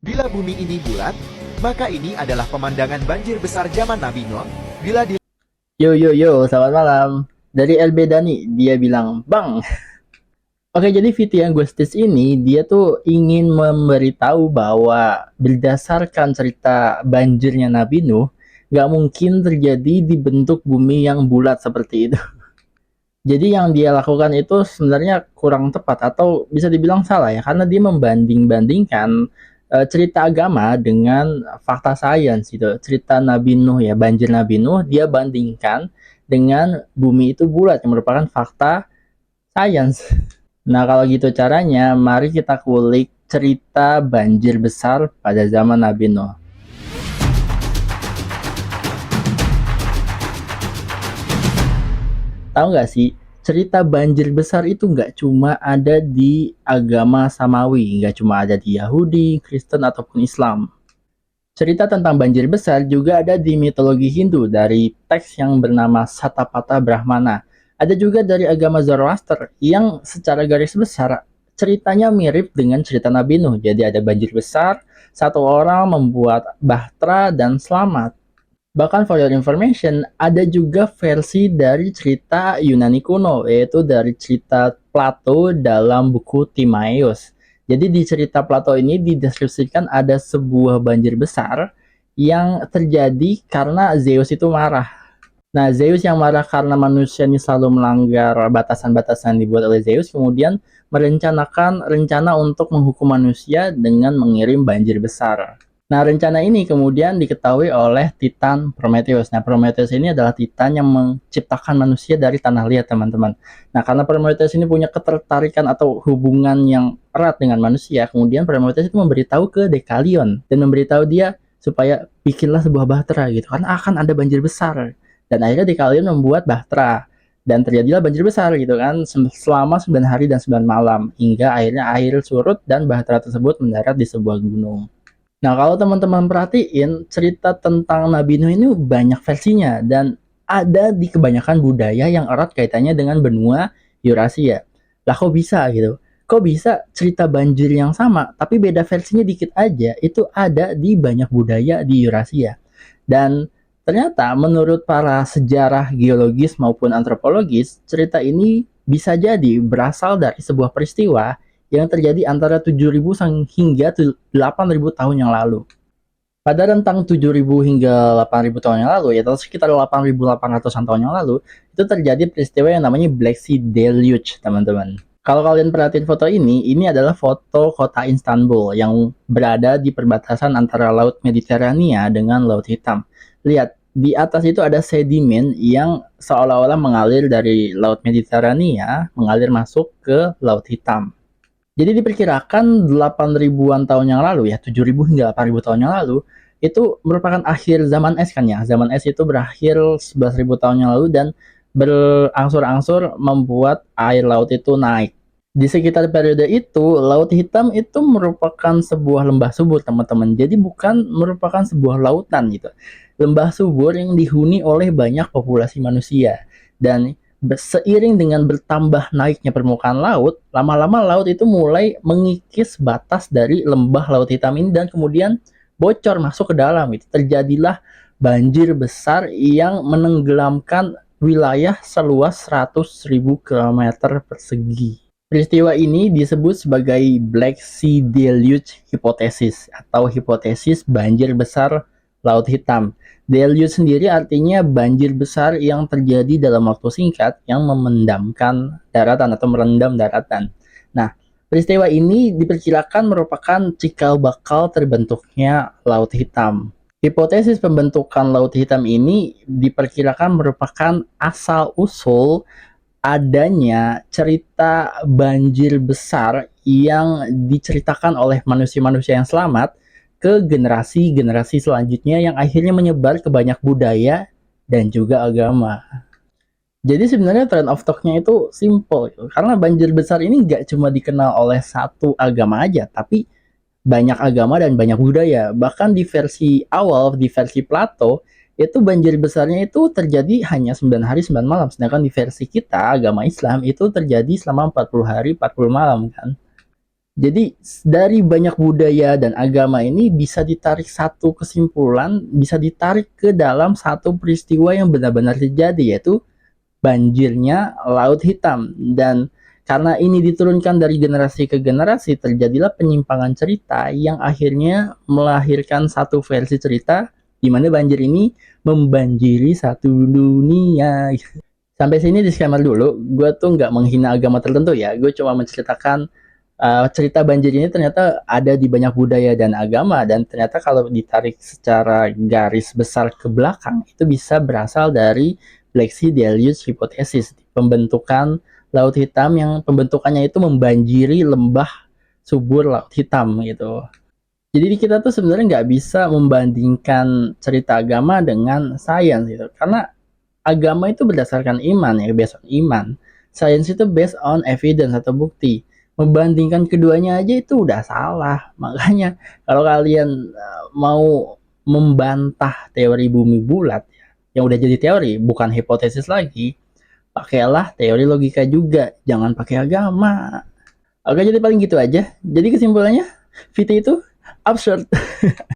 Bila bumi ini bulat, maka ini adalah pemandangan banjir besar zaman Nabi Nuh. Bila di Yo yo yo, selamat malam. Dari LB Dani, dia bilang, Bang. Oke, jadi video yang gue stitch ini, dia tuh ingin memberitahu bahwa berdasarkan cerita banjirnya Nabi Nuh, nggak mungkin terjadi di bentuk bumi yang bulat seperti itu. Jadi yang dia lakukan itu sebenarnya kurang tepat atau bisa dibilang salah ya, karena dia membanding-bandingkan cerita agama dengan fakta sains gitu. Cerita Nabi Nuh ya, banjir Nabi Nuh dia bandingkan dengan bumi itu bulat yang merupakan fakta sains. Nah, kalau gitu caranya, mari kita kulik cerita banjir besar pada zaman Nabi Nuh. Tahu nggak sih, cerita banjir besar itu nggak cuma ada di agama Samawi, nggak cuma ada di Yahudi, Kristen, ataupun Islam. Cerita tentang banjir besar juga ada di mitologi Hindu dari teks yang bernama Satapatha Brahmana. Ada juga dari agama Zoroaster yang secara garis besar ceritanya mirip dengan cerita Nabi Nuh. Jadi ada banjir besar, satu orang membuat bahtera dan selamat. Bahkan for your information, ada juga versi dari cerita Yunani kuno, yaitu dari cerita Plato dalam buku Timaeus. Jadi di cerita Plato ini dideskripsikan ada sebuah banjir besar yang terjadi karena Zeus itu marah. Nah, Zeus yang marah karena manusia ini selalu melanggar batasan-batasan dibuat oleh Zeus, kemudian merencanakan rencana untuk menghukum manusia dengan mengirim banjir besar. Nah, rencana ini kemudian diketahui oleh Titan Prometheus. Nah, Prometheus ini adalah Titan yang menciptakan manusia dari tanah liat, teman-teman. Nah, karena Prometheus ini punya ketertarikan atau hubungan yang erat dengan manusia, kemudian Prometheus itu memberitahu ke Dekalion dan memberitahu dia supaya bikinlah sebuah bahtera gitu, karena akan ada banjir besar. Dan akhirnya Dekalion membuat bahtera dan terjadilah banjir besar gitu kan selama 9 hari dan 9 malam hingga akhirnya air surut dan bahtera tersebut mendarat di sebuah gunung. Nah, kalau teman-teman perhatiin, cerita tentang Nabi Nuh ini banyak versinya dan ada di kebanyakan budaya yang erat kaitannya dengan benua Eurasia. Lah kok bisa gitu? Kok bisa cerita banjir yang sama tapi beda versinya dikit aja itu ada di banyak budaya di Eurasia. Dan ternyata menurut para sejarah geologis maupun antropologis, cerita ini bisa jadi berasal dari sebuah peristiwa yang terjadi antara 7.000 hingga 8.000 tahun yang lalu. Pada rentang 7.000 hingga 8.000 tahun yang lalu, ya atau sekitar 8.800-an tahun yang lalu, itu terjadi peristiwa yang namanya Black Sea Deluge, teman-teman. Kalau kalian perhatiin foto ini adalah foto kota Istanbul yang berada di perbatasan antara Laut Mediterania dengan Laut Hitam. Lihat, di atas itu ada sedimen yang seolah-olah mengalir dari Laut Mediterania, mengalir masuk ke Laut Hitam. Jadi diperkirakan 8.000-an tahun yang lalu ya, 7.000 hingga 8.000 tahun yang lalu, itu merupakan akhir zaman es kan ya. Zaman es itu berakhir 11.000 tahun yang lalu dan berangsur-angsur membuat air laut itu naik. Di sekitar periode itu, Laut Hitam itu merupakan sebuah lembah subur, teman-teman. Jadi bukan merupakan sebuah lautan gitu. Lembah subur yang dihuni oleh banyak populasi manusia. Dan seiring dengan bertambah naiknya permukaan laut, lama-lama laut itu mulai mengikis batas dari lembah Laut Hitam ini dan kemudian bocor masuk ke dalam. Itu terjadilah banjir besar yang menenggelamkan wilayah seluas 100.000 km persegi. Peristiwa ini disebut sebagai Black Sea Deluge Hypothesis atau hipotesis banjir besar Laut Hitam. Deluge sendiri artinya banjir besar yang terjadi dalam waktu singkat yang memendamkan daratan atau merendam daratan. Nah, peristiwa ini diperkirakan merupakan cikal bakal terbentuknya Laut Hitam. Hipotesis pembentukan Laut Hitam ini diperkirakan merupakan asal-usul adanya cerita banjir besar yang diceritakan oleh manusia-manusia yang selamat ke generasi-generasi selanjutnya yang akhirnya menyebar ke banyak budaya dan juga agama. Jadi sebenarnya trend of talk-nya itu simple gitu. Karena banjir besar ini nggak cuma dikenal oleh satu agama aja, tapi banyak agama dan banyak budaya. Bahkan di versi awal, di versi Plato, itu banjir besarnya itu terjadi hanya 9 hari 9 malam. Sedangkan di versi kita, agama Islam, itu terjadi selama 40 hari 40 malam kan. Jadi dari banyak budaya dan agama ini bisa ditarik satu kesimpulan, bisa ditarik ke dalam satu peristiwa yang benar-benar terjadi, yaitu banjirnya Laut Hitam. Dan karena ini diturunkan dari generasi ke generasi, terjadilah penyimpangan cerita yang akhirnya melahirkan satu versi cerita di mana banjir ini membanjiri satu dunia. Sampai sini disclaimer dulu, gue tuh nggak menghina agama tertentu ya, gue cuma menceritakan cerita banjir ini ternyata ada di banyak budaya dan agama, dan ternyata kalau ditarik secara garis besar ke belakang itu bisa berasal dari Black Sea Deluge Hypothesis, pembentukan laut hitam yang pembentukannya itu membanjiri lembah subur laut hitam gitu. Jadi kita tuh sebenarnya nggak bisa membandingkan cerita agama dengan sains gitu, karena agama itu berdasarkan iman ya, based on iman. Sains itu based on evidence atau bukti. Membandingkan keduanya aja itu udah salah. Makanya kalau kalian mau membantah teori bumi bulat ya, yang udah jadi teori, bukan hipotesis lagi, pakailah teori logika juga, jangan pakai agama. Oke, jadi paling gitu aja. Jadi kesimpulannya, VT itu absurd.